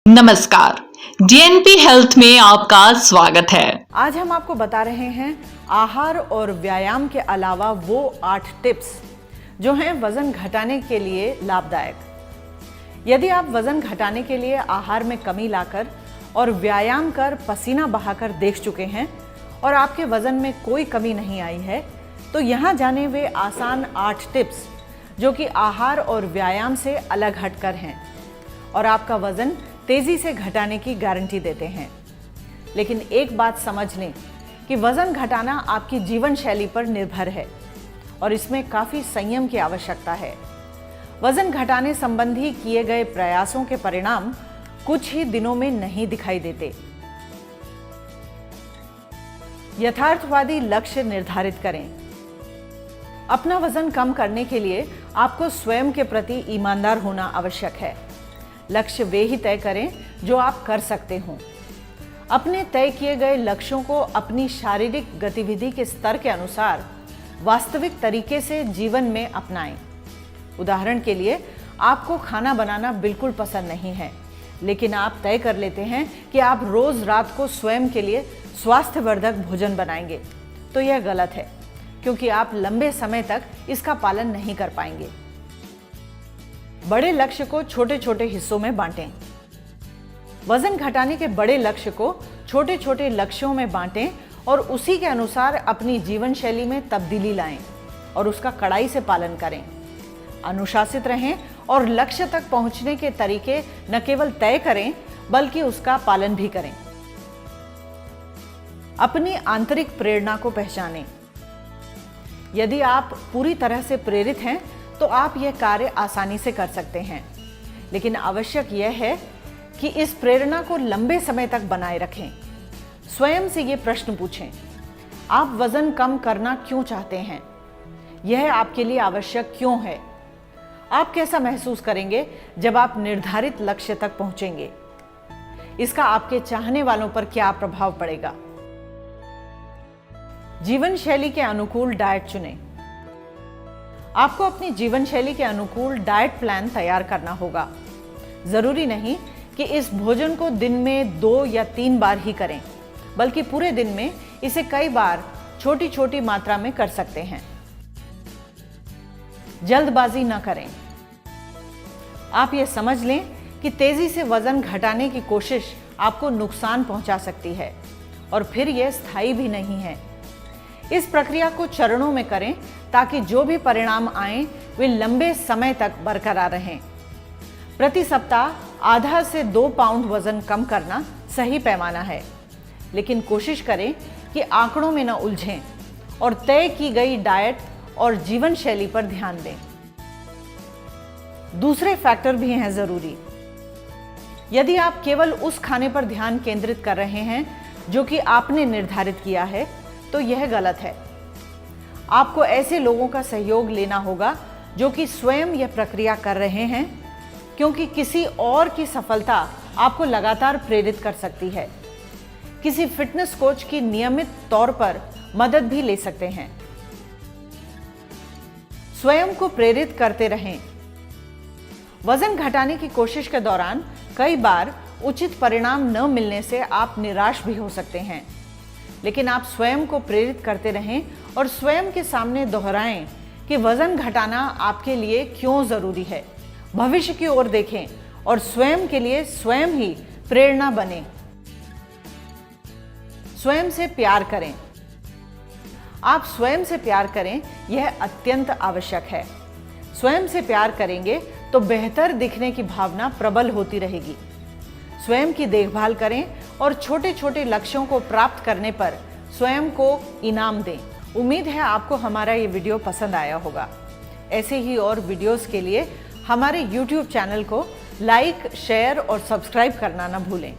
नमस्कार, DNP health में आपका स्वागत है। आज हम आपको बता रहे हैं आहार और व्यायाम के अलावा वो 8 टिप्स जो हैं वजन घटाने के लिए लाभदायक। यदि आप वजन घटाने के लिए आहार में कमी लाकर और व्यायाम कर पसीना बहाकर देख चुके हैं और आपके वजन में कोई कमी नहीं आई है, तो यहाँ जाने वे आसान 8 टिप्स जो कि आहार और व्यायाम से अलग हटकर हैं और आपका वजन तेजी से घटाने की गारंटी देते हैं। लेकिन एक बात समझ लें कि वजन घटाना आपकी जीवन शैली पर निर्भर है और इसमें काफी संयम की आवश्यकता है। वजन घटाने संबंधी किए गए प्रयासों के परिणाम कुछ ही दिनों में नहीं दिखाई देते। यथार्थवादी लक्ष्य निर्धारित करें। अपना वजन कम करने के लिए आपको स्वयं के प्रति ईमानदार होना आवश्यक है। लक्ष्य वे ही तय करें जो आप कर सकते हों। अपने तय किए गए लक्ष्यों को अपनी शारीरिक गतिविधि के स्तर के अनुसार वास्तविक तरीके से जीवन में अपनाएं। उदाहरण के लिए, आपको खाना बनाना बिल्कुल पसंद नहीं है, लेकिन आप तय कर लेते हैं कि आप रोज रात को स्वयं के लिए स्वास्थ्यवर्धक भोजन बनाएंगे, तो यह गलत है क्योंकि आप लंबे समय तक इसका पालन नहीं कर पाएंगे। बड़े लक्ष्य को छोटे छोटे हिस्सों में बांटें। वजन घटाने के बड़े लक्ष्य को छोटे छोटे लक्ष्यों में बांटें और उसी के अनुसार अपनी जीवन शैली में तब्दीली लाएं और उसका कड़ाई से पालन करें। अनुशासित रहें और लक्ष्य तक पहुंचने के तरीके न केवल तय करें बल्कि उसका पालन भी करें। अपनी आंतरिक प्रेरणा को पहचानें। यदि आप पूरी तरह से प्रेरित हैं तो आप यह कार्य आसानी से कर सकते हैं, लेकिन आवश्यक यह है कि इस प्रेरणा को लंबे समय तक बनाए रखें। स्वयं से ये प्रश्न पूछें, आप वजन कम करना क्यों चाहते हैं? यह आपके लिए आवश्यक क्यों है? आप कैसा महसूस करेंगे जब आप निर्धारित लक्ष्य तक पहुंचेंगे? इसका आपके चाहने वालों पर क्या प्रभाव पड़ेगा? जीवन शैली के अनुकूल डाइट चुनें। आपको अपनी जीवन शैली के अनुकूल डाइट प्लान तैयार करना होगा। जरूरी नहीं कि इस भोजन को दिन में 2 या 3 बार ही करें, बल्कि पूरे दिन में इसे कई बार छोटी छोटी मात्रा में कर सकते हैं। जल्दबाजी न करें। आप ये समझ लें कि तेजी से वजन घटाने की कोशिश आपको नुकसान पहुंचा सकती है और फिर यह स्थायी भी नहीं है। इस प्रक्रिया को चरणों में करें ताकि जो भी परिणाम आए वे लंबे समय तक बरकरार रहें। प्रति सप्ताह आधा से 2 पाउंड वजन कम करना सही पैमाना है, लेकिन कोशिश करें कि आंकड़ों में न उलझें और तय की गई डाइट और जीवन शैली पर ध्यान दें। दूसरे फैक्टर भी हैं जरूरी। यदि आप केवल उस खाने पर ध्यान केंद्रित कर रहे हैं जो कि आपने निर्धारित किया है, तो यह गलत है। आपको ऐसे लोगों का सहयोग लेना होगा जो कि स्वयं यह प्रक्रिया कर रहे हैं, क्योंकि किसी और की सफलता आपको लगातार प्रेरित कर सकती है। किसी फिटनेस कोच की नियमित तौर पर मदद भी ले सकते हैं। स्वयं को प्रेरित करते रहें। वजन घटाने की कोशिश के दौरान कई बार उचित परिणाम न मिलने से आप निराश भी हो सकते हैं, लेकिन आप स्वयं को प्रेरित करते रहें और स्वयं के सामने दोहराएं कि वजन घटाना आपके लिए क्यों जरूरी है। भविष्य की ओर देखें और स्वयं के लिए स्वयं ही प्रेरणा बने। स्वयं से प्यार करें। आप स्वयं से प्यार करें, यह अत्यंत आवश्यक है। स्वयं से प्यार करेंगे तो बेहतर दिखने की भावना प्रबल होती रहेगी। स्वयं की देखभाल करें और छोटे छोटे लक्ष्यों को प्राप्त करने पर स्वयं को इनाम दें। उम्मीद है आपको हमारा ये वीडियो पसंद आया होगा। ऐसे ही और वीडियोस के लिए हमारे YouTube चैनल को लाइक, शेयर और सब्सक्राइब करना न भूलें।